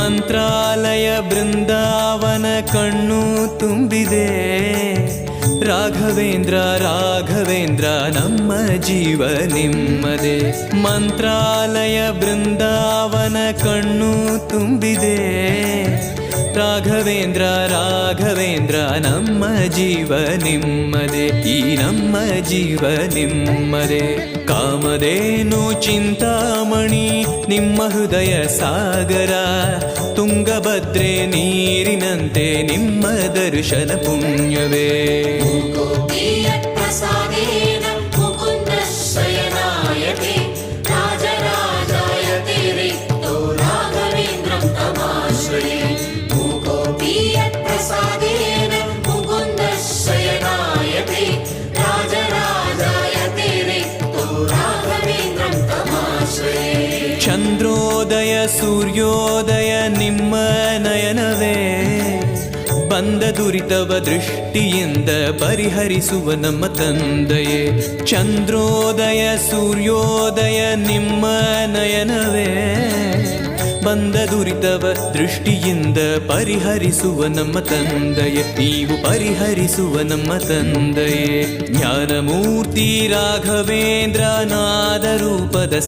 ಮಂತ್ರಾಲಯ ಬೃಂದಾವನ ಕಣ್ಣು ತುಂಬಿದೆ. ರಾಘವೇಂದ್ರ ರಾಘವೇಂದ್ರ ನಮ್ಮ ಜೀವ ನಿಮ್ಮದೇ. ಮಂತ್ರಾಲಯ ಬೃಂದಾವನ ಕಣ್ಣು ತುಂಬಿದೆ. ರಾಘವೇಂದ್ರ ರಾಘವೇಂದ್ರ ನಮ್ಮ ಜೀವ ನಿಮ್ಮದೇ. ಈ ನಮ್ಮ ಜೀವ ನಿಮ್ಮದೇ. ಕಾಮಧೇನು ಚಿಂತಾಮಣಿ ನಿಮ್ಮ ಹೃದಯ ಸಾಗರ. ತುಂಗಭದ್ರೆ ನೀರಿನಂತೆ ನಿಮ್ಮ ದರ್ಶನ ಪುಣ್ಯವೇ. ಚಂದ್ರೋದಯ ಸೂರ್ಯೋದಯ ನಿಮ್ಮ ನಯನವೇ. ಬಂದ ದುರಿತವ ದೃಷ್ಟಿಯಿಂದ ಪರಿಹರಿಸುವ ನಮ್ಮ ತಂದೆಯೇ. ಚಂದ್ರೋದಯ ಸೂರ್ಯೋದಯ ನಿಮ್ಮ ನಯನವೇ. ಬಂದ ದುರಿತವ ದೃಷ್ಟಿಯಿಂದ ಪರಿಹರಿಸುವ ನಮ್ಮ ತಂದೆಯೇ. ನೀವು ಪರಿಹರಿಸುವ ನಮ್ಮ ತಂದೆಯೇ. ಜ್ಞಾನಮೂರ್ತಿ ರಾಘವೇಂದ್ರ ನಾದ ರೂಪದ